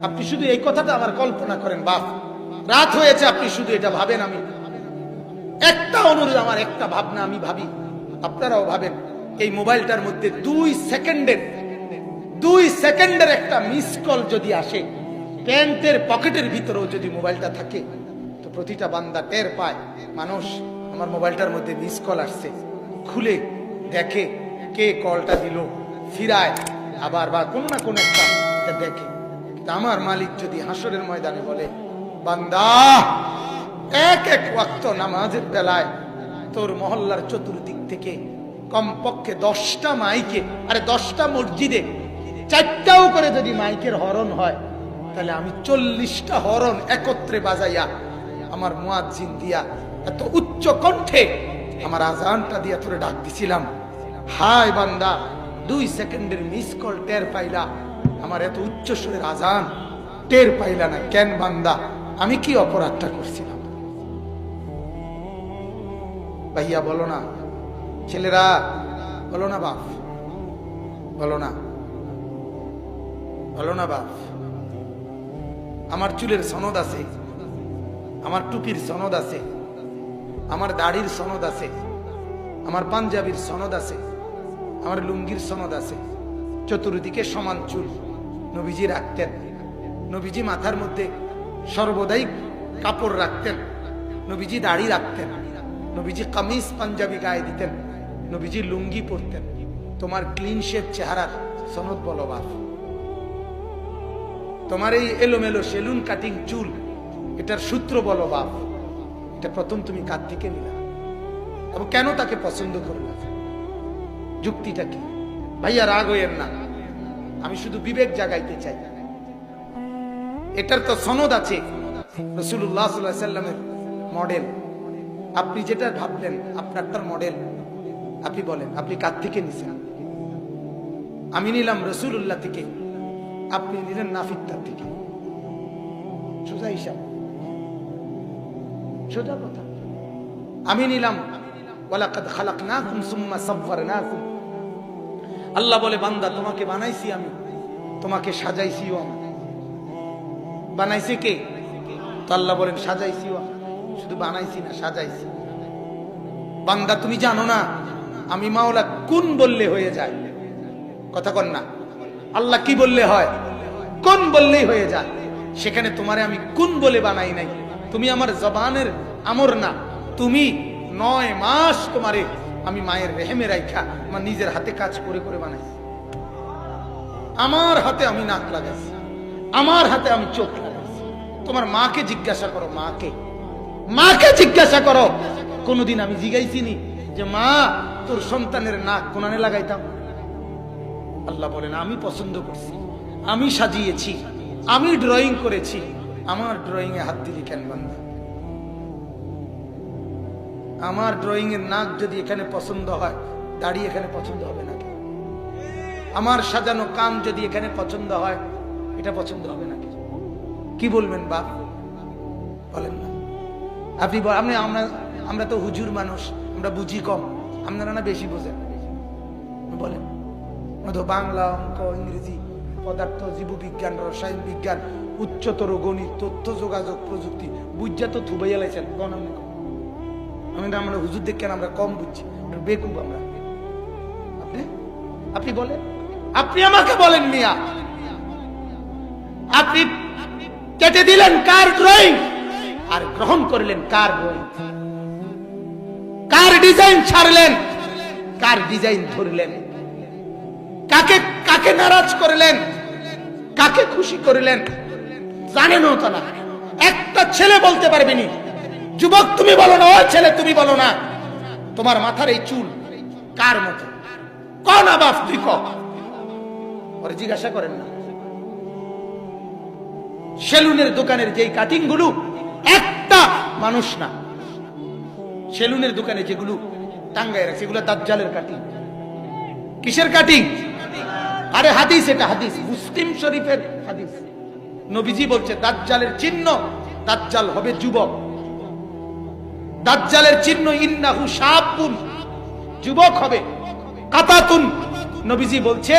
আপনি শুধু এই কথাটা আমার কল্পনা করেন বাপ, রাত হয়েছে, আপনি শুধু এটা ভাবেন। আমি একটা অনুরোধ, আমার একটা ভাবনা আমি ভাবি, আপনারাও ভাবেন। এই মোবাইলটার মধ্যে 2 সেকেন্ডের একটা মিস কল যদি আসে, প্যান্টের পকেটের ভিতরেও যদি মোবাইলটা থাকে, তো প্রতিটা বান্দা টের পায়, মানুষ আমার মোবাইলটার মধ্যে মিস কল আসছে, খুলে দেখে কে কলটা দিল, ফিরায় আবার বা কোনো না কোনো একটা দেখে। আমার মালিক যদি হাসরের ময়দানে বলে, বান্দা এক ওয়াক্ত নামাজের বেলায় তোর মহল্লার চতুর্দিক থেকে কমপক্ষে 10টা মাইকে, আরে 10টা মসজিদে 4টাও করে যদি মাইকের হরন হয়, তাহলে আমি 40টা হরন একত্রে বাজাইয়া আমার মুয়াজ্জিন দিয়া এত উচ্চ কণ্ঠে আমার আজানটা দিয়া তোরে ডাক দিছিলাম। হায় বান্দা, 2 সেকেন্ডের মিস কল টের পাইলা, আমার এত উচ্চ সুরের আজান টের পাইলা না কেন? বান্দা, আমি কি অপরাধটা করছিলাম? ভাইয়া বলো না, ছেলেরা বলো না, বাপ বলো না, বলো না বাপ। আমার চুলের সনদ আছে, আমার টুপির সনদ আছে, আমার দাড়ির সনদ আছে, আমার পাঞ্জাবির সনদ আছে, আমার লুঙ্গির সনদ আছে। চতুর্দিকে সমান চুল নবীজি রাখতেন। নবীজি মাথার মধ্যে সর্বদাই কাপড় রাখতেন। নবীজি দাড়ি রাখতেন। নবীজি কামিজ পাঞ্জাবি গায়ে দিতেন। নবীজি লুঙ্গি পরতেন। তোমার ক্লিন শেপ চেহারার সনদ বলো বাপ। তোমার এই এলোমেলো সেলুন কাটিং চুল, এটার সূত্র বলো বাপ। এটা প্রথম তুমি কার থেকে নিলা এবং কেন তাকে পছন্দ করলা? যুক্তিটা কি? ভাইয়া রাগ হইয়েন না, আমি শুধু বিবেক জাগাইতে চাই। এটার তো সনদ আছে, রাসূলুল্লাহ সাল্লাল্লাহু আলাইহি সাল্লামের মডেল। আপনি যেটা ভাবলেন আপনারটার মডেল, আপনি বলেন আপনি কার থেকে নিছেন? আমি নিলাম রাসূলুল্লাহ থেকে, আপনি নিলেন নাফিকটার থেকে। সোজা হিসাব, সোজা কথা। আমি নিলাম ওয়ালাকাদ খালাকনাকুম সুম্মা সাওয়ারনাকুম। আল্লাহ বলে, বান্দা তোমাকে বানাইছি আমি, তোমাকে সাজাইছিও আমি। বানাইছে কে? তো আল্লাহ বলেন সাজাইছিও আমি, শুধু বানাইছি না, সাজাইছি। বান্দা তুমি জানো না আমি মাওলা কোন বললে হয়ে যায়? কথা কন না। আল্লাহ কি বললে হয়? কোন বললেই হয়ে যায়। সেখানে তোমারে আমি কোন বলে বানাই নাই। তুমি আমার জবানের আমর না, তুমি 9 মাস তোমারে আমি মায়ের রেহেমে রাইখা আমার নিজের হাতে কাজ করে করে বানাইছি। আমার হাতে আমি নাক লাগাইছি, আমার হাতে আমি চোখ লাগাইছি। তোমার মাকে জিজ্ঞাসা করো, মাকে জিজ্ঞাসা করো, কোনদিন আমি জিগাইছিনি যে মা তোর সন্তানের নাক কোনানে লাগাইতাম? আল্লাহ বলেন আমি পছন্দ করছি, আমি সাজিয়েছি, আমি ড্রয়িং করেছি। আমার ড্রয়িং এ হাত দিলি কেন বান্দা? আমার ড্রয়িং এর নাক যদি এখানে পছন্দ হয়, দাড়ি এখানে পছন্দ হবে নাকি? আমার সাজানো কান যদি এখানে পছন্দ হয়, এটা পছন্দ হবে নাকি? কি বলবেন বাপ? বলেন না। আপনি আমরা তো হুজুর মানুষ, আমরা বুঝি কম, আপনারা না বেশি বোঝেন। বলেন তো বাংলা, অঙ্ক, ইংরেজি, পদার্থ, জীববিজ্ঞান, রসায়ন বিজ্ঞান, উচ্চতর গণিত, তথ্য যোগাযোগ প্রযুক্তি বুঝা তো থুবাইয়া লাইছেন। আমরা হুজুর দেখেন আমরা কম বুঝছি, বেকুব আমরা। আপনি বলেন, আপনি আমাকে বলেন মিয়া, আপনি কেটে দিলেন কার ড্রয়িং আর গ্রহণ করলেন কার ড্রয়িং? কার ডিজাইন ছাড়লেন, কার ডিজাইন ধরলেন? কাকে নারাজ করলেন, কাকে খুশি করলেন? জানেনও তো না। একটা ছেলে বলতে পারবেনি, যুবক তুমি বলো না, ও ছেলে তুমি বলো না, তোমার মাথার এই চুল কার মতো? কোন বাপ তুই ওরে জিজ্ঞাসা করেন না। সেলুনের দোকানের যেই কাটিং গুলো, একটা মানুষ না। সেলুনের দোকানে যেগুলো টাঙ্গায় রাখছে, এগুলো দাজ্জালের কাটিং। কিসের কাটিং? আরে হাদিস, এটা হাদিস, মুসলিম শরীফের হাদিস। নবীজি বলছে দাজ্জালের চিহ্ন, দাজ্জাল হবে যুবক। দাজ্জালের চিহ্ন ইন্নাহু শাবুন, যুবক হবে। কাতাতুন, নবীজি বলছে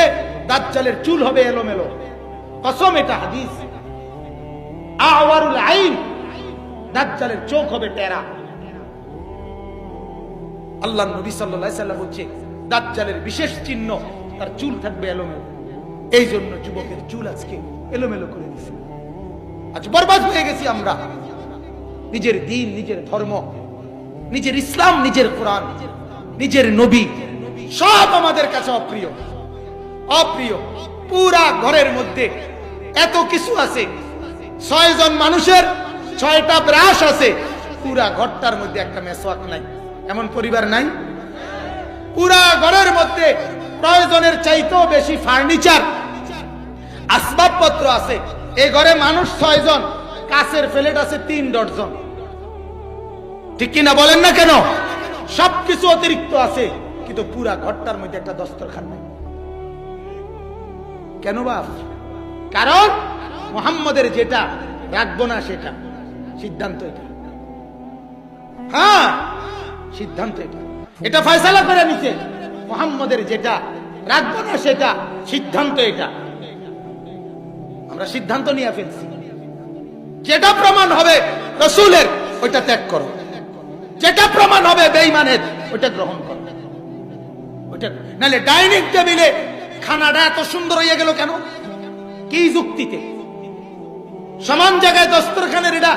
দাজ্জালের চুল হবে এলোমেলো। কসম, এটা হাদিস। আওয়ারুল আইন, দাজ্জালের চোখ হবে টেরা। আল্লাহ নবী সাল্লাল্লাহু আলাইহি সাল্লাম বলছে দাজ্জালের বিশেষ চিহ্ন তার চুল থাকবে এলোমেলো। এই জন্য যুবকের চুল আজকে এলোমেলো করে দিয়েছে। আজ বরবাদ হয়ে গেছি আমরা। নিজের দিন, নিজের ধর্ম, নিজের ইসলাম, নিজের কোরআন, নিজের নবী সব আমাদের কাছে অপ্রিয়। অপ্রিয়। পুরা ঘরের মধ্যে এত কিছু আছে, 6 জন মানুষের 6টা ব্রাশ আছে, পুরা ঘরটার মধ্যে একটা মেসওয়াক নাই। এমন পরিবার নাই? পুরা ঘরের মধ্যে প্রয়োজনের চাইতেও বেশি ফার্নিচার, আসবাবপত্র আছে। এই ঘরে মানুষ 6 জন, কাছের প্লেট আছে 3 ডজন। ঠিক কিনা বলেন না কেন? সবকিছু অতিরিক্ত আছে, কিন্তু পুরা ঘরটার মধ্যে একটা দস্তরখান নাই। কেন বাপ? কারণ মুহাম্মদের যেটা রাখবো না সেটা সিদ্ধান্ত। এটা হ্যাঁ, সিদ্ধান্ত এটা। এটা ফয়সালা করে নিছে। মুহাম্মদের যেটা রাখবো না সেটা সিদ্ধান্ত। এটা আমরা সিদ্ধান্ত নিয়ে ফেলছি। যেটা প্রমাণ হবে রাসূলের ওইটা ত্যাগ করো, যেটা প্রমাণ হবে বেঈমানের ওইটা গ্রহণ করো। ওইটা নালে ডাইনিং টেবিলে খানাটা এত সুন্দর হয়ে গেল কেন? কি যুক্তিতে? সমান জায়গায় দস্তরখানের এটা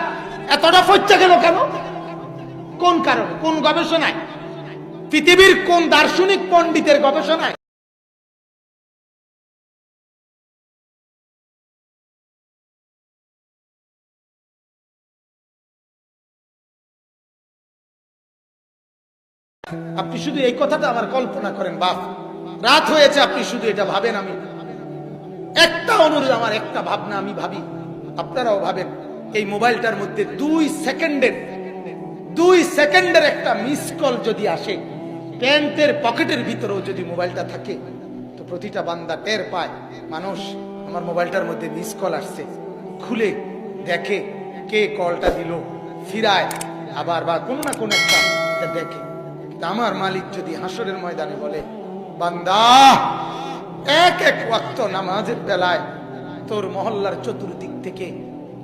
এতটা ফচ্চা গেল কেন? কোন কারণে? কোন গবেষণায়? পৃথিবীর কোন দার্শনিক পণ্ডিতের গবেষণায়? আপনি শুধু এই কথাটা আমার কল্পনা করেন বাপ, রাত হয়েছে, আপনি শুধু এটা ভাবেন। আমি একটা অনুরোধ, আমার একটা ভাবনা আমি ভাবি, আপনারাও ভাবেন। এই মোবাইলটার মধ্যে 2 সেকেন্ডের একটা মিস কল যদি আসে, প্যান্টের পকেটের ভিতরেও যদি মোবাইলটা থাকে, তো প্রতিটা বান্দা টের পায়, মানুষ আমার মোবাইলটার মধ্যে মিস কল আসছে, খুলে দেখে কে কলটা দিল, ফিরায় আবার বা কোনো না কোনো একটা দেখে। আমার মালিক যদি হাসরের ময়দানে বলে, বান্দা এক ওয়াক্ত নামাজের বেলায় তোর মহল্লার চতুর্দিক থেকে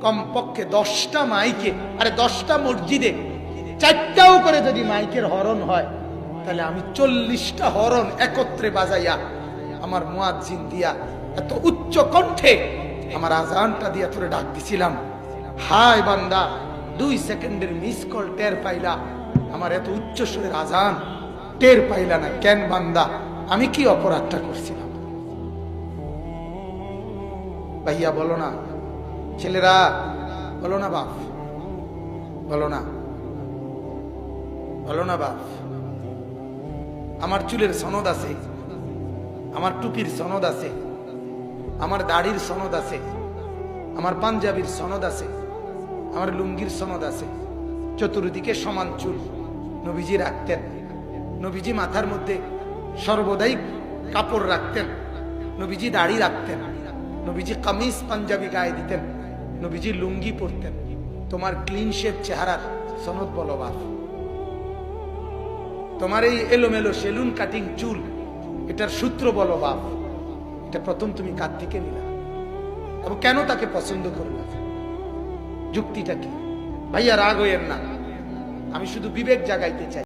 কমপক্ষে 10টা মাইকে, আরে 10টা মসজিদে 4টাও করে যদি মাইকের হরন হয়, তাহলে আমি 40টা হরন একত্রে বাজাইয়া আমার মুয়াজ্জিন দিয়া এত উচ্চ কণ্ঠে আমার আজানটা দিয়া তোরে ডাক দিছিলাম। হায় বান্দা, 2 সেকেন্ডের মিস কল টের পাইলা, আমার এত উচ্চ সুরের আজান টের পাইলা না কেন? বান্দা, আমি কি অপরাধটা করছিলাম? ভাইয়া বলো না, ছেলেরা বলো না, বাপ বলো না, বলো না বাপ। আমার চুলের সনদ আছে, আমার টুপির সনদ আছে, আমার দাড়ির সনদ আছে, আমার পাঞ্জাবির সনদ আছে, আমার লুঙ্গির সনদ আছে। চতুর্দিকে সমান চুল নবীজি রাখতেন। নবীজি মাথার মধ্যে সর্বদাই কাপড় রাখতেন। নবীজি দাড়ি রাখতেন। নবীজি কামিজ পাঞ্জাবি গায়ে দিতেন। নবীজি লুঙ্গি পরতেন। তোমার ক্লিন শেপ চেহারার সনদ বলো বাপ। তোমার এই এলোমেলো সেলুন কাটিং চুল, এটার সূত্র বলো বাপ। এটা প্রথম তুমি কার থেকে নিলা এবং কেন তাকে পছন্দ করলা? যুক্তিটা কি? ভাইয়া রাগ হইয়েন না, আমি শুধু বিবেক জাগাইতে চাই।